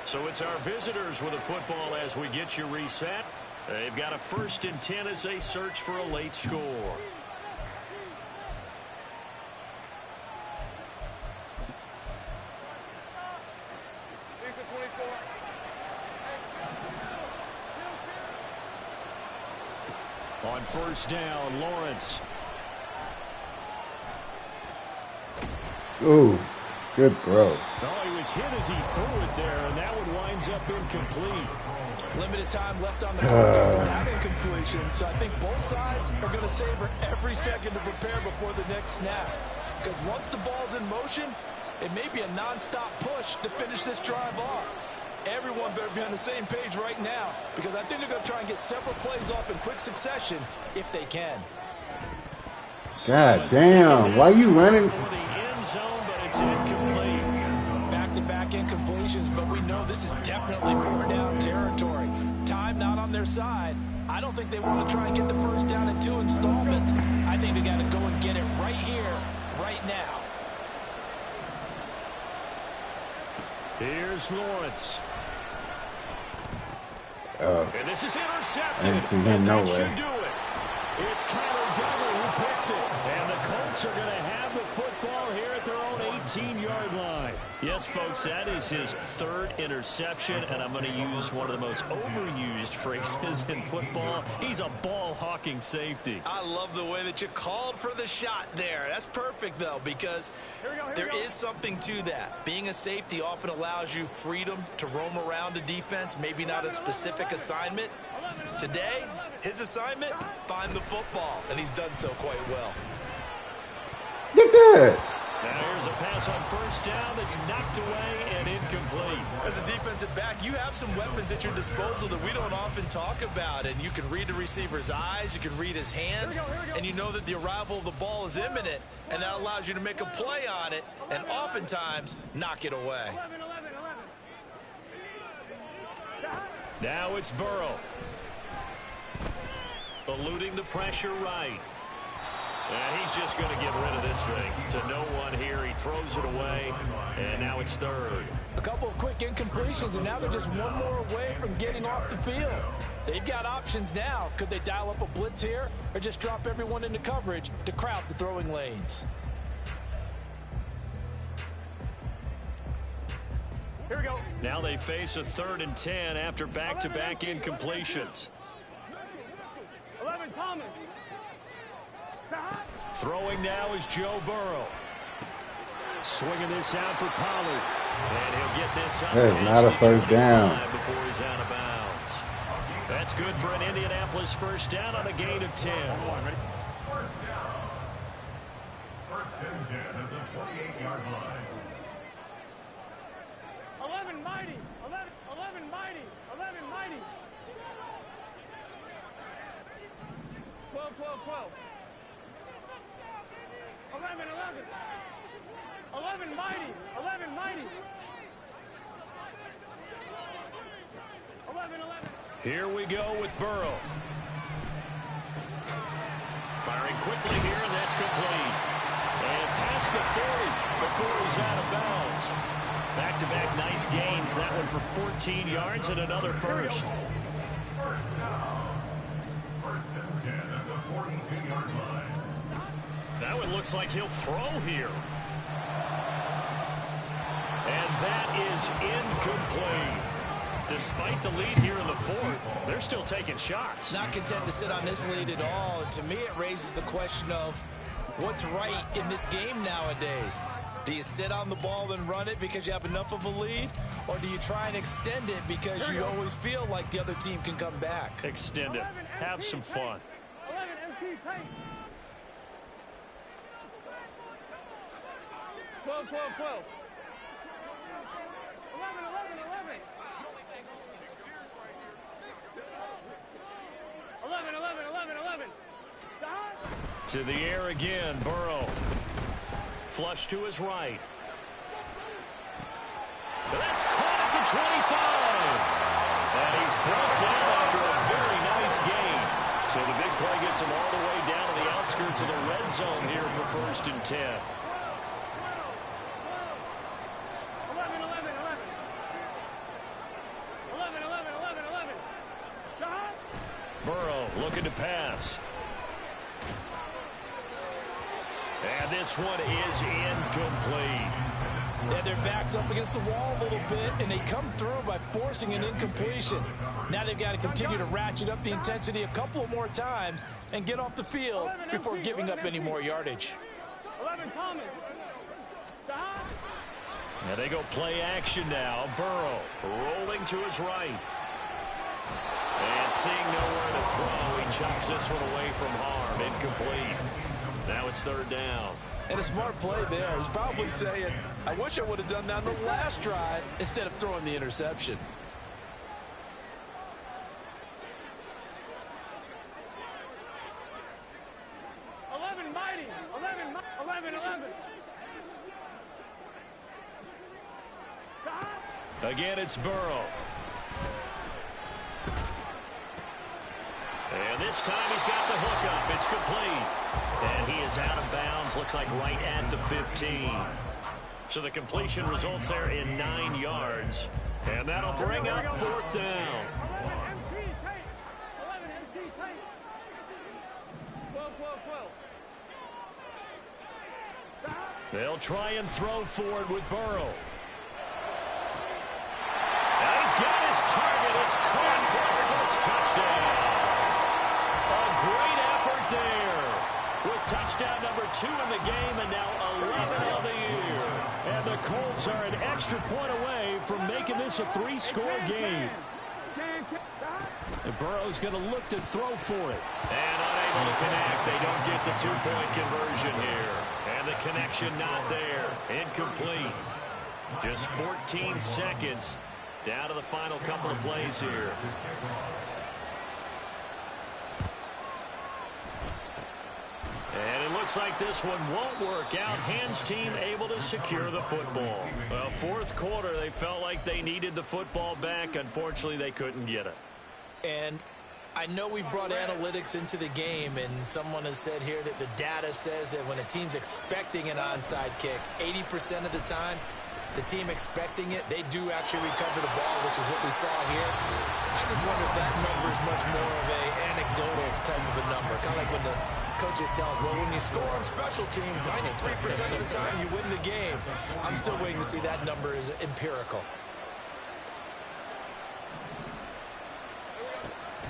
So it's our visitors with a football as we get you reset. They've got a 1st and 10 as they search for a late score. On 1st down, Lawrence. Ooh, good throw. Oh, he was hit as he threw it there, and that one winds up incomplete. Limited time left on the clock for that incompletion, so I think both sides are going to savor every second to prepare before the next snap. Because once the ball's in motion, it may be a non-stop push to finish this drive off. Everyone better be on the same page right now, because I think they're going to try and get several plays off in quick succession if they can. God damn, why you running? For the end zone, but it's incomplete. Back-to-back incompletions, but we know this is definitely 4th-down territory. Time not on their side. I don't think they want to try and get the 1st down in 2 installments. I think they got to go and get it right here, right now. Here's Lawrence. And this is intercepted. I didn't see him That nowhere. should do it. It's Kyler Duggar who picks it. And the Colts are going to have the football here at their own 18-yard line. Yes, folks, that is his 3rd interception, and I'm going to use one of the most overused phrases in football. He's a ball-hawking safety. I love the way that you called for the shot there. That's perfect, though, because there is something to that. Being a safety often allows you freedom to roam around a defense, maybe not a specific assignment. Today, his assignment, find the football, and he's done so quite well. Get that. Now here's a pass on 1st down that's knocked away and incomplete. As a defensive back, you have some weapons at your disposal that we don't often talk about, and you can read the receiver's eyes, you can read his hands, and you know that the arrival of the ball is imminent, and that allows you to make a play on it and oftentimes knock it away. Now it's Burrow. Eluding the pressure right. And he's just going to get rid of this thing. To no one here. He throws it away. And now it's 3rd. A couple of quick incompletions, and now they're just one more away from getting off the field. They've got options now. Could they dial up a blitz here or just drop everyone into coverage to crowd the throwing lanes? Here we go. Now they face a 3rd and 10 after back-to-back incompletions. 11, Thomas. Throwing now is Joe Burrow. Swinging this out for Pollard. And he'll get this up. That is not a first down. Before he's out of bounds. That's good for an Indianapolis first down on a gain of 10. First down. First and 10 at the 28-yard line. 11, mighty. 11, mighty. 11, mighty. 12, 12, 12. 11, 11. 11, mighty. 11, mighty. 11, 11. Here we go with Burrow. Firing quickly here, and that's complete. And past the 40 before he's out of bounds. Back-to-back nice gains. That one for 14 yards and another first. First down. First and 10 at the 42-yard line. That one looks like he'll throw here. And that is incomplete. Despite the lead here in the 4th, they're still taking shots. Not content to sit on this lead at all. And to me, it raises the question of what's right in this game nowadays. Do you sit on the ball and run it because you have enough of a lead? Or do you try and extend it because you always feel like the other team can come back? Extend it. Have some fun. 11, MT, tight. 12, 12, 12. 11, 11, 11. 11, 11, 11, 11. To the air again, Burrow. Flush to his right. That's caught at the 25. And he's brought down after a very nice gain. So the big play gets him all the way down to the outskirts of the red zone here for 1st and 10. 11, 11, 11. 11, 11, 11, 11. Burrow looking to pass. And this one is incomplete. Yeah, their back's up against the wall a little bit, and they come through by forcing an incompletion. Now they've got to continue to ratchet up the intensity a couple of more times and get off the field before giving up any more yardage. 11, Thomas. And they go play action now. Burrow rolling to his right. And seeing nowhere to throw, he chucks this one away from harm. Incomplete. Now it's 3rd down. And a smart play there. He's probably saying, I wish I would have done that on the last drive instead of throwing the interception. Mighty. 11, 11, 11. Again, it's Burrow. And this time he's got the hook up. It's complete. And he is out of bounds. Looks like right at the 15. So the completion results there in 9 yards. And that'll bring up 4th down. 11 MT tight. 11 MT tight. 12, 12, 12. They'll try and throw forward with Burrow. Now he's got his target. It's caught for a Colts touchdown. A great effort there. With touchdown number 2 in the game and now 11 on the year. And the Colts are an extra point away from making this a 3-score game. And Burrow's going to look to throw for it. And unable to connect. They don't get the 2-point conversion here. And the connection not there. Incomplete. Just 14 seconds down to the final couple of plays here. And it looks like this one won't work out. Hans team able to secure the football. Well, 4th quarter, they felt like they needed the football back. Unfortunately, they couldn't get it. And I know we brought analytics into the game, and someone has said here that the data says that when a team's expecting an onside kick, 80% of the time, the team expecting it, they do actually recover the ball, which is what we saw here. I just wonder if that number is much more of a anecdotal type of a number. Kind of like when the coaches tell us, well, when you score on special teams, 93% of the time you win the game. I'm still waiting to see that number is empirical.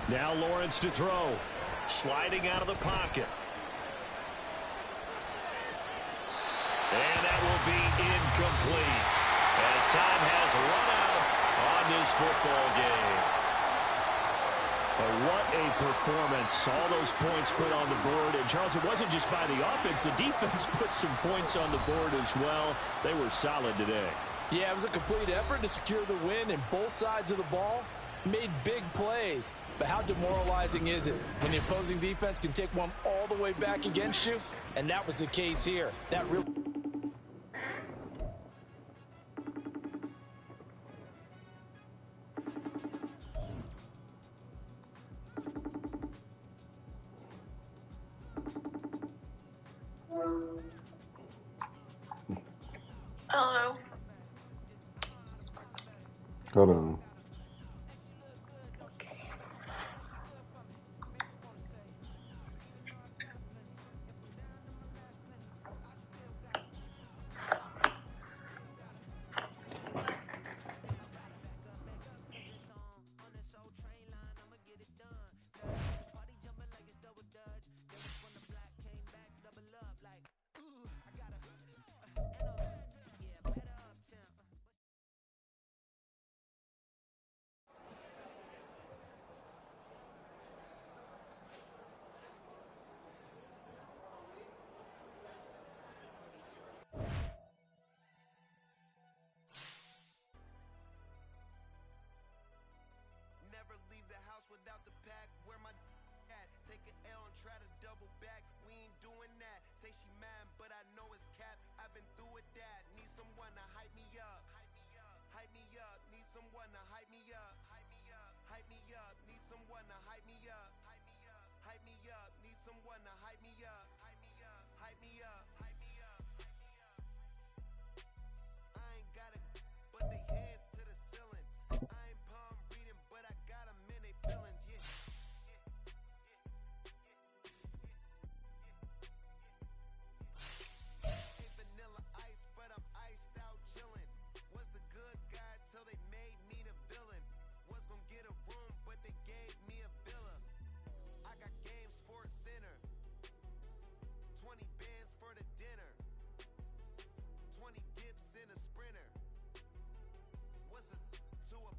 Now Lawrence to throw. Sliding out of the pocket. And that will be incomplete as time has run out on this football game. But what a performance. All those points put on the board. And, Charles, it wasn't just by the offense. The defense put some points on the board as well. They were solid today. Yeah, it was a complete effort to secure the win, and both sides of the ball made big plays. But how demoralizing is it when the opposing defense can take one all the way back against you? And that was the case here. That really... Hello. Hold on. Never leave the house without the pack. Where my at? Take an L and try to double back. We ain't doing that. Say she mad, but I know it's cap. I've been through with that. Need someone to hype me up. Hype me up. Need someone to hype me up. Hype me up. Hype me up. Need someone to hype me up. Hype me up. Hype me up. Need someone to hype me up. Hype me up. Hype me up. Hype me up. I ain't got it, but they hands to the ceiling. I ain't palm reading, but I got them in they feelings. Ain't vanilla ice, but I'm iced out chillin'. Was the good guy till they made me the villain. Was gonna get a room, but they gave me a villa. I got game sports center. 20 bands for the dinner. 20 dips in a sprinter. What's a two up?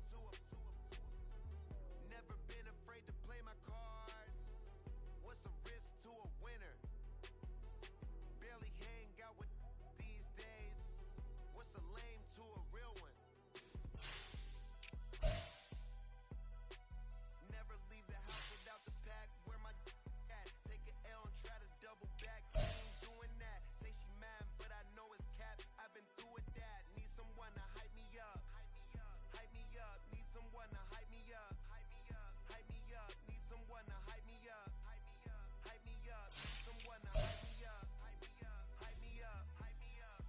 Never been afraid to play my cards. What's a risk to a winner? Barely hang out with these days. What's a lame to a real one? Never leave the house without the pack. Where my at? Take an L and try to double back. We ain't doing that. Say she mad, but I know it's cap. I've been through with that. Need someone to hype me up. Hype me up. Need someone to hype me up. Hype me up. Hype me up. Need someone to hype me up. Hype me up. Hype me up. Need someone to hype me up. Hype me up. Hype me up. Hype me up.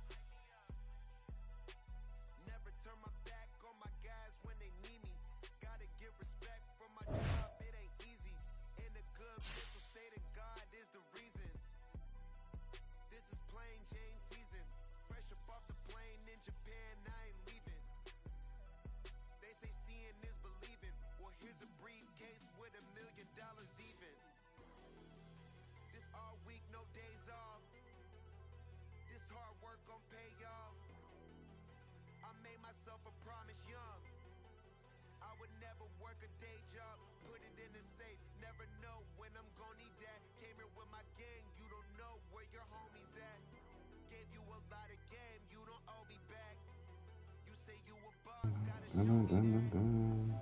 Never turn my back on my guys when they need me. Gotta get respect from my job. It ain't easy. In a good mental state of God is the reason. This is plain Jane season. Fresh up off the plane in Japan, I ain't leaving. They say seeing is believing. Well, here's a briefcase with $1 million even. This all week, no days off. This hard work gon' pay off. I made myself a promise young. I would never work a day job. Put it in the safe. Never know when I'm gon' need that. Came here with my gang. You don't know where your homies at. Gave you a lot of game. You don't owe me back. You say you a boss. Gotta show me that.